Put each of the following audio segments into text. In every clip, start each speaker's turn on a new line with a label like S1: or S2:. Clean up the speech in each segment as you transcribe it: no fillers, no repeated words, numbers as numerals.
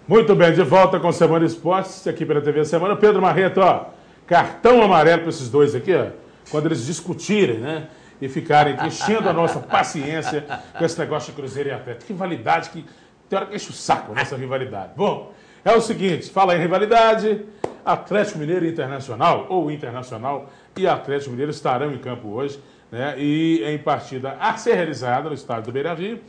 S1: Muito bem, de volta com Semana Esportes, aqui pela TV Semana. Pedro Marreto, ó, cartão amarelo para esses dois aqui, ó, quando eles discutirem, né? E ficarem enchendo a nossa paciência com esse negócio de Cruzeiro e Atlético. Que rivalidade, que tem hora que enche o saco nessa rivalidade. Bom, é o seguinte, fala em rivalidade, Atlético Mineiro e Internacional, ou Internacional e Atlético Mineiro estarão em campo hoje, né? E em partida a ser realizada no estádio do Beira-Rio,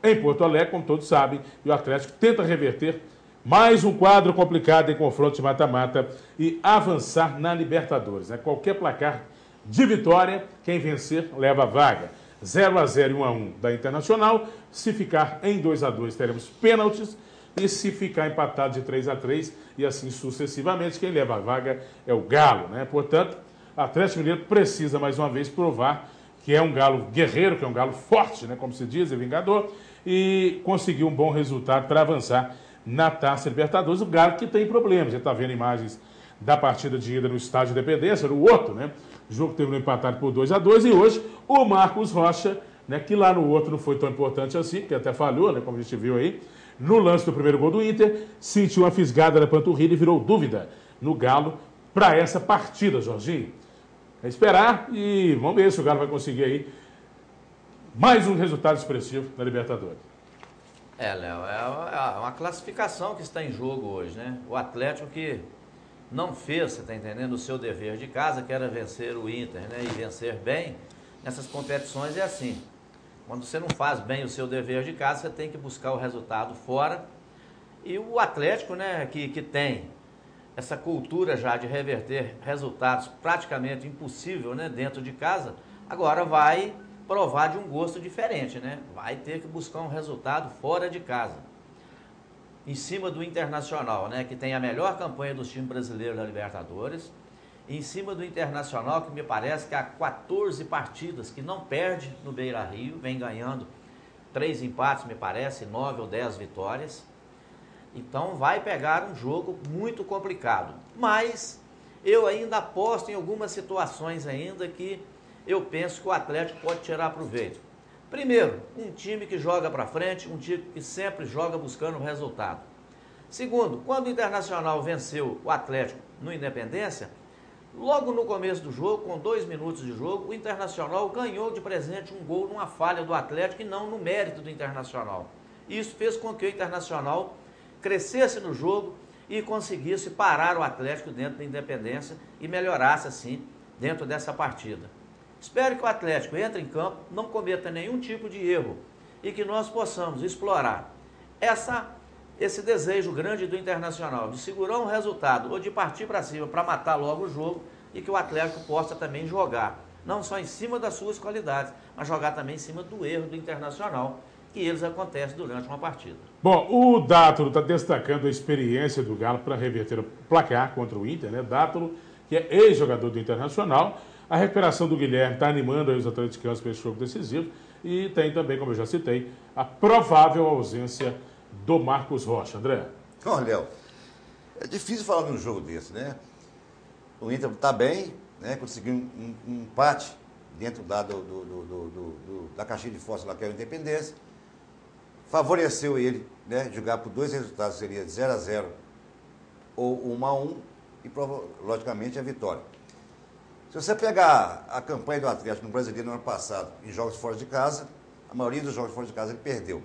S1: em Porto Alegre, como todos sabem, e o Atlético tenta reverter mais um quadro complicado em confronto de mata-mata e avançar na Libertadores, né? Qualquer placar de vitória, quem vencer leva a vaga. 0-0 e 1-1 da Internacional. Se ficar em 2-2, teremos pênaltis. E se ficar empatado de 3-3 e assim sucessivamente, quem leva a vaga é o Galo, né? Portanto, o Atlético Mineiro precisa mais uma vez provar que é um Galo guerreiro, que é um Galo forte, né? Como se diz, é vingador, e conseguir um bom resultado para avançar na Taça Libertadores. O Galo que tem problemas. Já está vendo imagens da partida de ida no Estádio Independência, no outro, né? O jogo terminou empatado por 2-2 e hoje o Marcos Rocha, né, que lá no outro não foi tão importante assim, que até falhou, né, como a gente viu aí, no lance do primeiro gol do Inter, sentiu uma fisgada na panturrilha e virou dúvida no Galo para essa partida, Jorginho. É esperar e vamos ver se o Galo vai conseguir aí mais um resultado expressivo na Libertadores.
S2: Léo, é uma classificação que está em jogo hoje, né? O Atlético que não fez, você está entendendo, o seu dever de casa, que era vencer o Inter, né? E vencer bem, nessas competições é assim. Quando você não faz bem o seu dever de casa, você tem que buscar o resultado fora. E o Atlético, né, que tem essa cultura já de reverter resultados praticamente impossível, né, dentro de casa, agora vai provar de um gosto diferente, né? Vai ter que buscar um resultado fora de casa. Em cima do Internacional, né, que tem a melhor campanha dos times brasileiros da Libertadores. Em cima do Internacional, que me parece que há 14 partidas que não perde no Beira-Rio, vem ganhando 3 empates, me parece, 9 ou 10 vitórias. Então vai pegar um jogo muito complicado. Mas eu ainda aposto em algumas situações ainda que eu penso que o Atlético pode tirar proveito. Primeiro, um time que joga para frente, um time que sempre joga buscando o resultado. Segundo, quando o Internacional venceu o Atlético no Independência, logo no começo do jogo, com 2 minutos de jogo, o Internacional ganhou de presente um gol numa falha do Atlético e não no mérito do Internacional. Isso fez com que o Internacional crescesse no jogo e conseguisse parar o Atlético dentro da Independência e melhorasse assim dentro dessa partida. Espero que o Atlético entre em campo, não cometa nenhum tipo de erro e que nós possamos explorar esse desejo grande do Internacional de segurar um resultado ou de partir para cima para matar logo o jogo e que o Atlético possa também jogar, não só em cima das suas qualidades, mas jogar também em cima do erro do Internacional, que eles acontecem durante uma partida.
S1: Bom, o Dátolo está destacando a experiência do Galo para reverter o placar contra o Inter, né? Dátolo, que é ex-jogador do Internacional. A recuperação do Guilherme está animando aí os atleticanos para esse jogo decisivo. E tem também, como eu já citei, a provável ausência do Marcos Rocha. André?
S3: Olha, Léo, é difícil falar num jogo desse, né? O Inter está bem, né? Conseguiu um empate dentro da caixinha de fósforo lá, que é a Independência. Favoreceu ele, né? Jogar por 2 resultados, seria 0-0 ou 1-1 e, logicamente, a vitória. Se você pegar a campanha do Atlético no Brasileiro no ano passado, em jogos fora de casa, a maioria dos jogos fora de casa ele perdeu.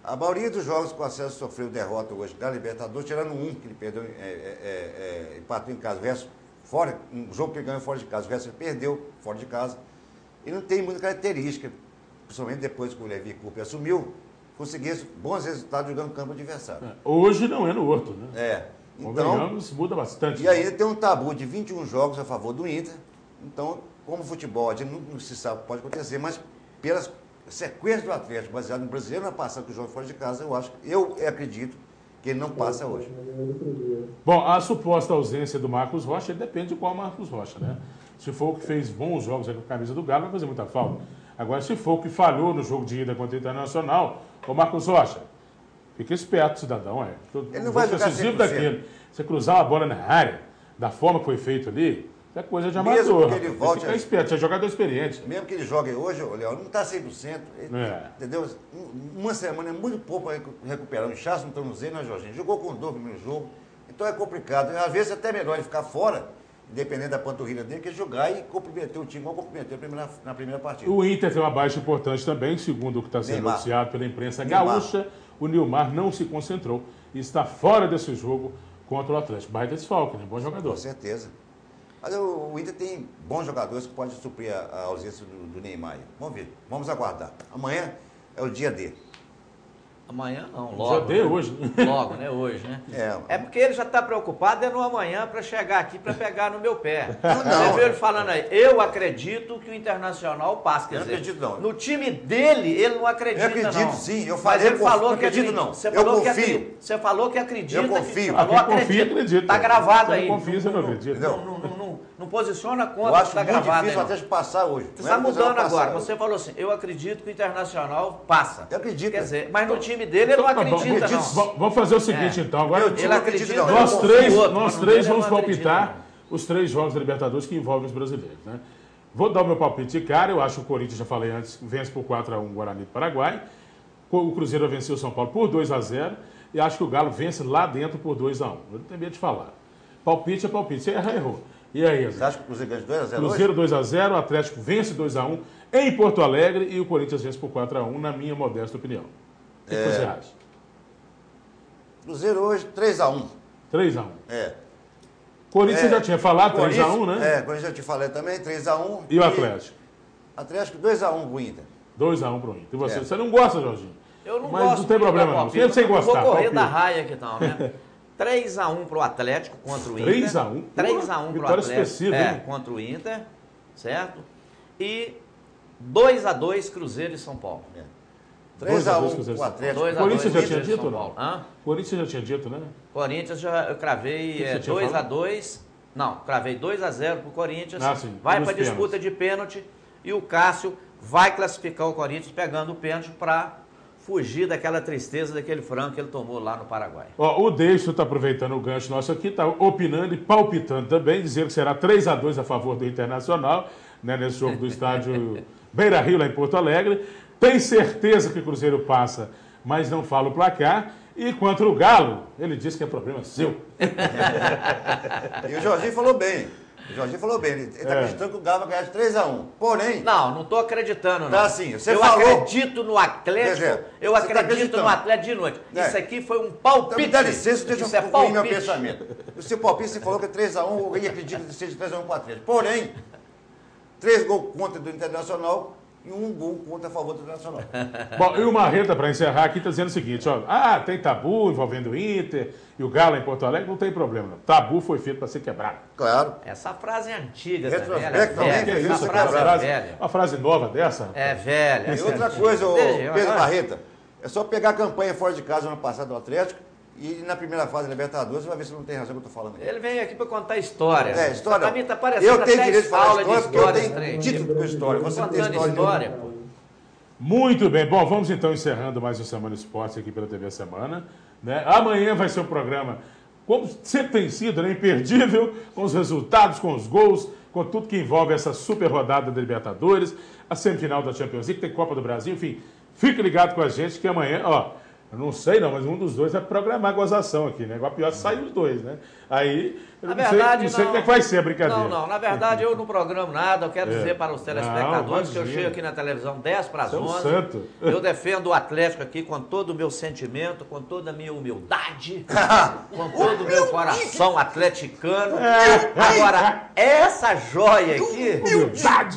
S3: A maioria dos jogos que o Atlético sofreu derrota hoje da Libertadores, tirando um que ele perdeu, empatou em casa, o resto fora, um jogo que ele ganhou fora de casa, o resto ele perdeu fora de casa. Ele não tem muita característica, principalmente depois que o Levi Coupe assumiu, conseguir bons resultados jogando no campo adversário.
S1: Hoje não é no outro, né?
S3: Então,
S1: muda bastante.
S3: E ainda tem um tabu de 21 jogos a favor do Inter. Então, como futebol, a gente não se sabe o que pode acontecer, mas pelas sequências do Atlético, baseado no brasileiro, na passada que o jogo fora de casa, eu acredito que ele não passa hoje.
S1: Bom, a suposta ausência do Marcos Rocha, ele depende de qual Marcos Rocha, né? Se for o que fez bons jogos com a camisa do Galo, vai fazer muita falta. Agora, se for o que falhou no jogo de ida contra o Internacional, o Marcos Rocha, fica esperto, cidadão,
S3: Ele não vai jogar 100%.
S1: Daquele. Você cruzar uma bola na área, da forma que foi feito ali, É coisa de
S3: Mesmo
S1: amador.
S3: que ele volte
S1: Fica esperto, é jogador experiente.
S3: Mesmo que ele jogue hoje, o Léo, não está 100%. Entendeu? Uma semana é muito pouco para recuperar. Um inchaço no tornozelo, né, Jorginho? Jogou com dor no primeiro jogo. Então é complicado. Às vezes é até melhor ele ficar fora, independente da panturrilha dele, que jogar e comprometer o time, igual comprometeu na primeira partida.
S1: O Inter tem uma baixa importante também, segundo o que está sendo noticiado pela imprensa gaúcha. O Nilmar não se concentrou e está fora desse jogo contra o Atlético. Baita desfalque, né? Bom jogador.
S3: Com certeza. Mas o Inter tem bons jogadores que podem suprir a ausência do Neymar. Vamos ver, vamos aguardar. Amanhã é o dia D.
S2: Amanhã não, logo.
S1: Já deu hoje.
S2: Logo, né? Hoje, né? É porque ele já está preocupado no amanhã para chegar aqui para pegar no meu pé. Você viu ele falando aí, eu acredito que o Internacional passa.
S3: Eu não acredito, não.
S2: No time dele, ele não acredita, não.
S3: Eu acredito, sim. Eu falei,
S2: mas ele falou que
S3: acredito, não.
S2: Você
S3: eu
S2: falou
S3: confio.
S2: Você falou que acredita.
S3: Eu confio.
S2: Falou,
S1: acredita.
S2: Está gravado aí.
S1: Eu confio, você não acredita.
S2: Não posiciona contra,
S3: eu acho
S2: está
S3: muito
S2: gravado
S3: difícil
S2: aí,
S3: até de passar hoje.
S2: Você está mudando agora. Você falou assim, eu acredito que o Internacional passa.
S3: Eu acredito.
S2: Quer dizer, mas no time dele ele não acredita, não.
S1: Vamos fazer o seguinte, então. Agora,
S2: ele acredita,
S1: nós três vamos palpitar os 3 jogos da Libertadores que envolvem os brasileiros, né? Vou dar o meu palpite de cara. Eu acho que o Corinthians, já falei antes, vence por 4-1 o Guarani do Paraguai. O Cruzeiro vai vencer o São Paulo por 2-0. E acho que o Galo vence lá dentro por 2-1. Eu não tenho medo de falar. Palpite é palpite. Você errou. E aí,
S3: você acha que o Cruzeiro ganha de 2-0
S1: Cruzeiro 2-0, o Atlético vence 2-1 em Porto Alegre e o Corinthians vence por 4-1, na minha modesta opinião. O que você acha?
S3: Cruzeiro hoje 3-1.
S1: 3-1. Corinthians já tinha falado 3-1, né?
S3: Corinthians já te falei também, 3-1.
S1: E o Atlético?
S3: Atlético 2-1 pro Inter.
S1: 2-1 pro Inter. E você? Você não gosta, Jorginho?
S2: Eu não
S1: mas
S2: gosto.
S1: Não tem problema, não. Sempre sem gostar.
S2: Vou correr da raia aqui, então, né? 3-1 pro Atlético contra o Inter.
S1: 3-1?
S2: 3-1 pro Atlético contra o Inter, certo? E 2-2 Cruzeiro e São Paulo.
S3: 3-1 pro Atlético.
S1: Corinthians já tinha dito, não? Corinthians já tinha dito, né?
S2: Corinthians eu cravei 2-2. Não, cravei 2-0 pro Corinthians. Vai para disputa de pênalti e o Cássio vai classificar o Corinthians pegando o pênalti para fugir daquela tristeza daquele frango que ele tomou lá no Paraguai.
S1: O Deixo está aproveitando o gancho nosso aqui, está opinando e palpitando também, dizendo que será 3-2 a favor do Internacional, né, nesse jogo do estádio Beira-Rio, lá em Porto Alegre. Tem certeza que o Cruzeiro passa, mas não fala o placar. E contra o Galo, ele disse que é problema seu.
S3: E o Jorginho falou bem. Ele está acreditando que o Galo vai ganhar de 3-1. Porém...
S2: Não estou acreditando, não.
S3: Tá assim,
S2: eu acredito no Atlético, eu acredito no Atlético de noite. Isso aqui foi um palpite.
S3: Então, me dá licença, deixa eu concluir meu pensamento. O seu palpite, você falou que é 3-1, eu acredito que seja 3-1 para o Atlético. Porém, 3 gols contra do Internacional e 1 gol contra a favor do Internacional.
S1: Bom, e o Marreta, para encerrar aqui, está dizendo o seguinte, tem tabu envolvendo o Inter e o Galo em Porto Alegre, não tem problema. Não. Tabu foi feito para ser quebrado.
S3: Claro.
S2: Essa frase é antiga também.
S1: Essa frase é velha. Uma frase nova dessa?
S2: É velha.
S3: E outra coisa, Pedro Marreta, é só pegar a campanha fora de casa no ano passado do Atlético e na primeira fase da Libertadores, você vai ver se não tem razão que eu estou falando aqui.
S2: Ele veio aqui para contar história.
S3: História.
S2: Para mim está parecendo
S3: eu tenho direito de falar história porque eu tenho
S2: trem.
S3: título com história. Você não tem
S2: história, pô.
S1: Muito bem. Bom, vamos então encerrando mais o Semana Esporte aqui pela TV Semana. Né? Amanhã vai ser um programa, como sempre tem sido, né? Imperdível, com os resultados, com os gols, com tudo que envolve essa super rodada da Libertadores, a semifinal da Champions League, tem Copa do Brasil, enfim. Fique ligado com a gente que amanhã, eu não sei não, mas um dos dois vai programar a gozação aqui, né? Agora pior sair os dois, né? Aí, eu não sei como é que vai ser a brincadeira.
S2: Não, na verdade eu não programo nada, eu quero dizer para os telespectadores que eu chego aqui na televisão 10 para as 11.
S1: Santo.
S2: Eu defendo o Atlético aqui com todo o meu sentimento, com toda a minha humildade, com todo o meu coração atleticano. Agora, essa joia aqui,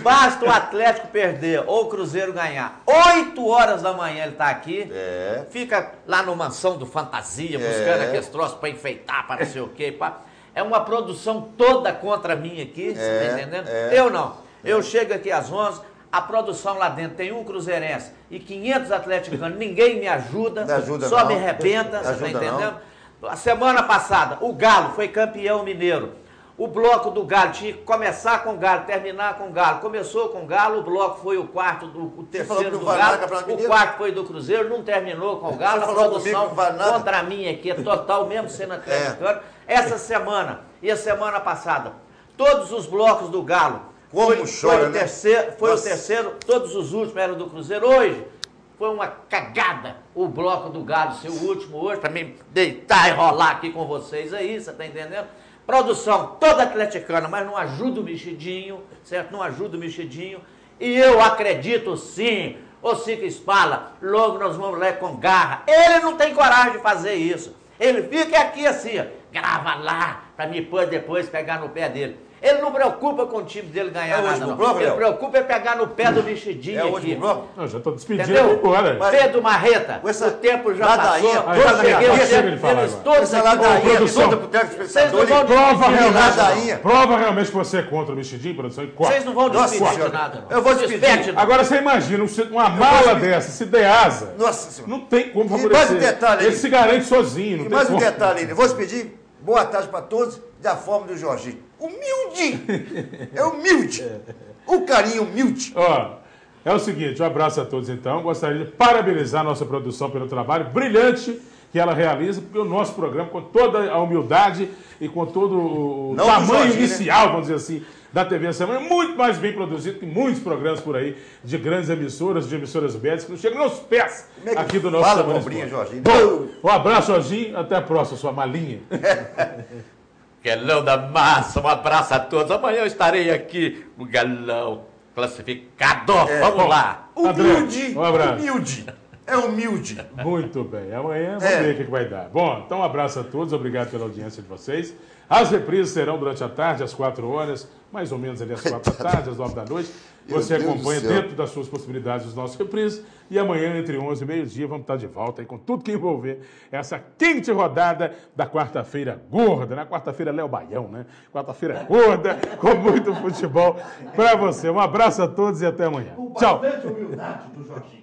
S2: basta o Atlético perder ou o Cruzeiro ganhar. 8 horas da manhã ele está aqui, fica lá no Mansão do Fantasia, buscando aqueles troços para enfeitar, para não sei o quê. É uma produção toda contra mim aqui, você tá entendendo? Eu não. Eu chego aqui às 11, a produção lá dentro tem um cruzeirense e 500 atleticanos, ninguém me ajuda, só me arrebenta, você tá entendendo? A semana passada, o Galo foi campeão mineiro. O bloco do Galo tinha que começar com o Galo, terminar com o Galo. Começou com o Galo, o bloco foi o quarto, o terceiro do Galo, o quarto foi do Cruzeiro, não terminou com o Galo. A produção contra mim aqui é total, mesmo sendo atleticano. Essa semana e a semana passada, todos os blocos do Galo.
S3: Como chora,
S2: o terceiro, foi o terceiro, todos os últimos eram do Cruzeiro. Hoje foi uma cagada o bloco do Galo, ser o último hoje, para mim deitar e rolar aqui com vocês aí, você tá entendendo? Produção toda atleticana, mas não ajuda o mexidinho, certo? Não ajuda o mexidinho. E eu acredito sim, o Sica Spala, logo nós vamos lá com garra. Ele não tem coragem de fazer isso. Ele fica aqui assim, ó, grava lá, para me depois pegar no pé dele. Ele não preocupa com o time dele ganhar nada, não.
S3: Bloco,
S2: ele preocupa é pegar no pé do mexidinho aqui.
S3: É o último bloco?
S1: Eu já estou despedindo
S2: Entendeu?
S1: agora.
S2: Pedro Marreta, o tempo já
S3: ladainha,
S2: passou.
S3: toda
S2: Cheguei ao
S1: chega
S2: tempo,
S1: de falar
S2: eles
S1: agora.
S2: todos
S3: Essa
S2: aqui
S3: ladainha
S1: produção.
S3: toda pro técnico
S2: Vocês não
S3: espectador.
S2: vão
S1: Prova realmente que você é contra o mexidinho, produção, e corta.
S2: Vocês não vão
S3: Nossa
S2: despedir de
S3: Senhora.
S2: nada, não.
S3: Eu vou despedir.
S2: Despede, não.
S1: Agora você imagina, uma mala dessa, se der asa,
S3: Nossa Senhora.
S1: não tem como
S3: E mais
S1: favorecer.
S3: um detalhe aí.
S1: Ele se garante sozinho, não
S3: E
S1: tem
S3: mais um
S1: como.
S3: detalhe ainda. Vou despedir. Boa tarde para todos, da forma do Jorginho. Humilde! É humilde! O carinho humilde.
S1: Ó, é o seguinte, um abraço a todos então. Gostaria de parabenizar a nossa produção pelo trabalho brilhante que ela realiza, porque o nosso programa, com toda a humildade e com todo o
S3: Não
S1: tamanho
S3: do Jorginho,
S1: inicial, vamos dizer assim, da TV Semana, é muito mais bem produzido que muitos programas por aí, de grandes emissoras, de emissoras médicas, que não chegam nos pés
S3: Como é que
S1: aqui do nosso
S3: fala,
S1: Semana
S3: cobrinha,
S1: Esporte.
S3: Jorginho?
S1: Bom, um abraço, Jorginho. Até a próxima, sua malinha.
S2: Galão da massa, um abraço a todos. Amanhã eu estarei aqui no Galão classificado. Vamos lá.
S3: Humilde!
S1: André, um abraço.
S3: Humilde! É humilde.
S1: Muito bem. Amanhã vamos ver o que vai dar. Bom, então um abraço a todos. Obrigado pela audiência de vocês. As reprises serão durante a tarde, às 4 horas, mais ou menos ali às 4 da tarde, às 9 da noite. Você
S3: Meu Deus
S1: acompanha
S3: do céu.
S1: dentro das suas possibilidades os nossos reprises. E amanhã, entre 11 e meio-dia, vamos estar de volta aí com tudo que envolver essa quente rodada da quarta-feira gorda, né? Quarta-feira Léo Baião, né? Quarta-feira gorda, com muito futebol para você. Um abraço a todos e até amanhã. Tchau.
S4: Bastante humildade do Jorginho.